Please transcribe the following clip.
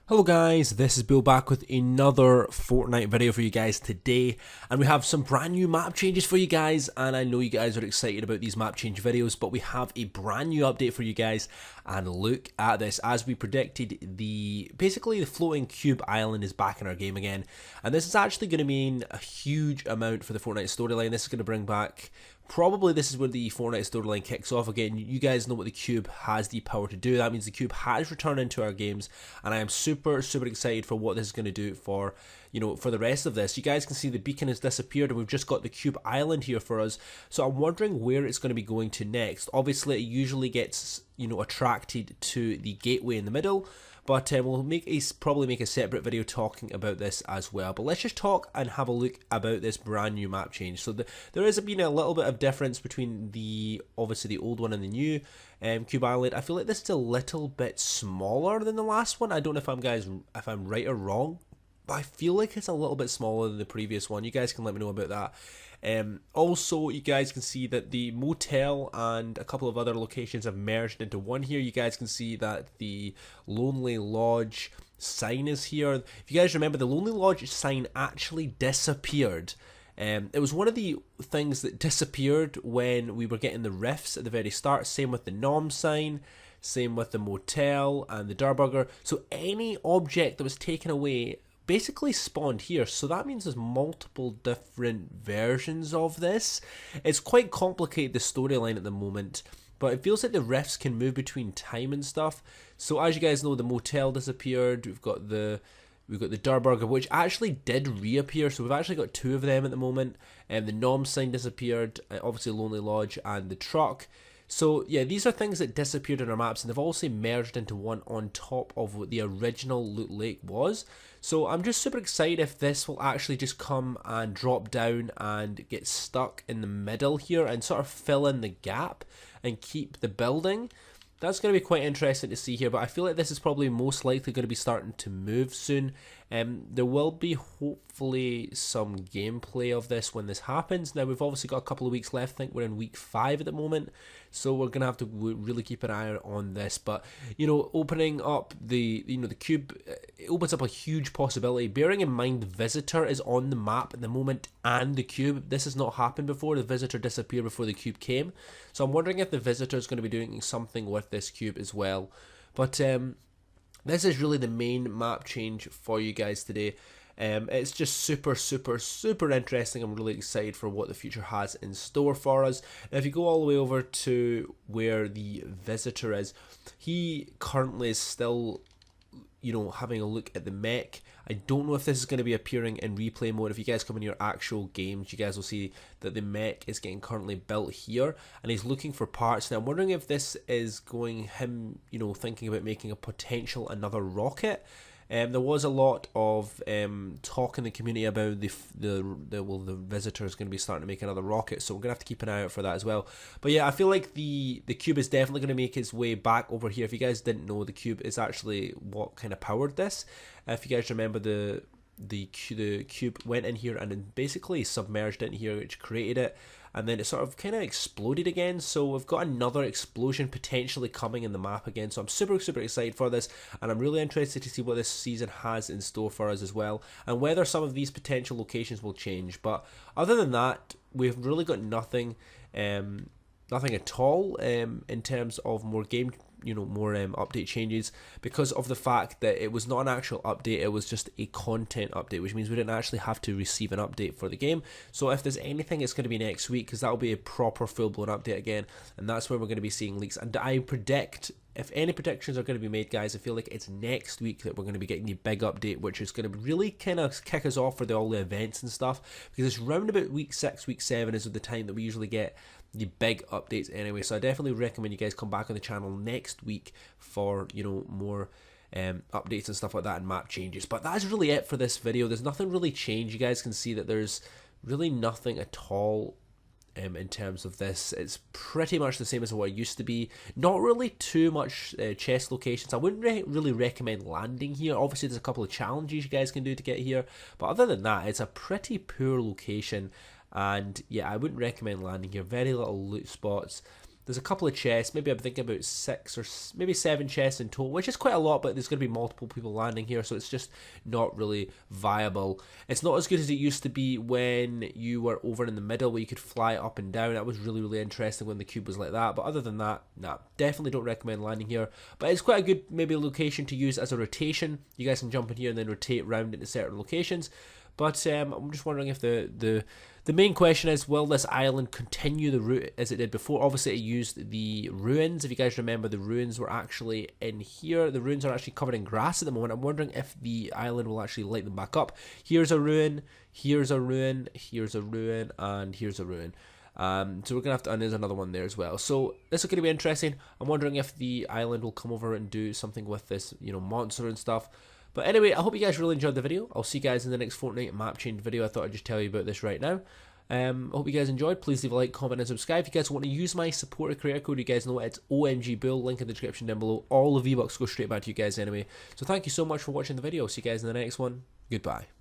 Hello guys, this is Bill back with another Fortnite video for you guys today, and we have some brand new map changes for you guys, and I know you guys are excited about these map change videos, but we have a brand new update for you guys. And look at this. As we predicted, basically the floating cube island is back in our game again, and this is actually going to mean a huge amount for the Fortnite storyline. This is going to bring back, probably this is where the Fortnite storyline kicks off again. You guys know what the cube has the power to do. That means the cube has returned into our games, and I am super excited for what this is going to do for, for the rest of this. You guys can see the beacon has disappeared, and we've just got the cube island here for us. So I'm wondering where it's going to be going to next. Obviously, it usually gets attracted to the gateway in the middle, but we'll probably make a separate video talking about this as well. But let's just talk and have a look about this brand new map change. So there has been a little bit of difference between obviously the old one and the new cube island. I feel like this is a little bit smaller than the last one. I don't know if I'm right or wrong, but I feel like it's a little bit smaller than the previous one. You guys can let me know about that. Also, you guys can see that the motel and a couple of other locations have merged into one here. You guys can see that the Lonely Lodge sign is here. If you guys remember, the Lonely Lodge sign actually disappeared. It was one of the things that disappeared when we were getting the rifts at the very start. Same with the Nom sign, same with the motel and the Durburger. So any object that was taken away basically spawned here, so that means there's multiple different versions of this. It's quite complicated, the storyline at the moment, but it feels like the rifts can move between time and stuff. So as you guys know, the motel disappeared. We've got the Durburger, which actually did reappear, so we've actually got two of them at the moment. And the Nom sign disappeared, obviously Lonely Lodge and the truck. So yeah, these are things that disappeared in our maps, and they've also merged into one on top of what the original Loot Lake was. So I'm just super excited if this will actually just come and drop down and get stuck in the middle here and sort of fill in the gap and keep the building. That's going to be quite interesting to see here, but I feel like this is probably most likely going to be starting to move soon. There will be hopefully some gameplay of this when this happens. Now, we've obviously got a couple of weeks left. I think we're in week 5 at the moment, so we're going to have to really keep an eye on this. But, opening up the cube, it opens up a huge possibility. Bearing in mind the visitor is on the map at the moment and the cube. This has not happened before. The visitor disappeared before the cube came. So I'm wondering if the visitor is going to be doing something with this cube as well. But this is really the main map change for you guys today. It's just super interesting. I'm really excited for what the future has in store for us. Now, if you go all the way over to where the visitor is, he currently is still having a look at the mech. I don't know if this is going to be appearing in replay mode. If you guys come in your actual games, you guys will see that the mech is getting currently built here, and he's looking for parts. Now, I'm wondering if this is him thinking about making a potential another rocket. There was a lot of talk in the community about the visitor is going to be starting to make another rocket, so we're going to have to keep an eye out for that as well. But yeah, I feel like the cube is definitely going to make its way back over here. If you guys didn't know, the cube is actually what kind of powered this. If you guys remember, the cube went in here and then basically submerged in here, which created it, and then it sort of kind of exploded again. So we've got another explosion potentially coming in the map again. So I'm super excited for this, and I'm really interested to see what this season has in store for us as well, and whether some of these potential locations will change. But other than that, we've really got nothing at all in terms of more game more update changes, because of the fact that it was not an actual update, it was just a content update, which means we didn't actually have to receive an update for the game. So if there's anything, it's going to be next week, because that'll be a proper full-blown update again, and that's where we're going to be seeing leaks. And I predict, if any predictions are going to be made, guys, I feel like it's next week that we're going to be getting the big update, which is going to really kind of kick us off for all the events and stuff, because it's round about week 6, week 7 is the time that we usually get the big updates anyway. So I definitely recommend you guys come back on the channel next week for more updates and stuff like that and map changes. But that's really it for this video. There's nothing really changed. You guys can see that there's really nothing at all in terms of this. It's pretty much the same as what it used to be. Not really too much chest locations. I wouldn't really recommend landing here. Obviously there's a couple of challenges you guys can do to get here, but other than that, it's a pretty poor location. And yeah, I wouldn't recommend landing here. Very little loot spots. There's a couple of chests, maybe I'm thinking about 6 or maybe 7 chests in total, which is quite a lot, but there's going to be multiple people landing here, so it's just not really viable. It's not as good as it used to be when you were over in the middle where you could fly up and down. That was really, really interesting when the cube was like that, but other than that, nah, definitely don't recommend landing here. But it's quite a good maybe location to use as a rotation. You guys can jump in here and then rotate round into certain locations. But I'm just wondering if the main question is, will this island continue the route as it did before? Obviously, it used the ruins. If you guys remember, the ruins were actually in here. The ruins are actually covered in grass at the moment. I'm wondering if the island will actually light them back up. Here's a ruin, here's a ruin, here's a ruin, and here's a ruin. So we're going to have to, and there's another one there as well. So this is going to be interesting. I'm wondering if the island will come over and do something with this, you know, monster and stuff. But anyway, I hope you guys really enjoyed the video. I'll see you guys in the next Fortnite map change video. I thought I'd just tell you about this right now. I hope you guys enjoyed. Please leave a like, comment, and subscribe. If you guys want to use my supporter creator code, you guys know it's OMGBull. Link in the description down below. All the V-Bucks go straight back to you guys anyway. So thank you so much for watching the video. See you guys in the next one. Goodbye.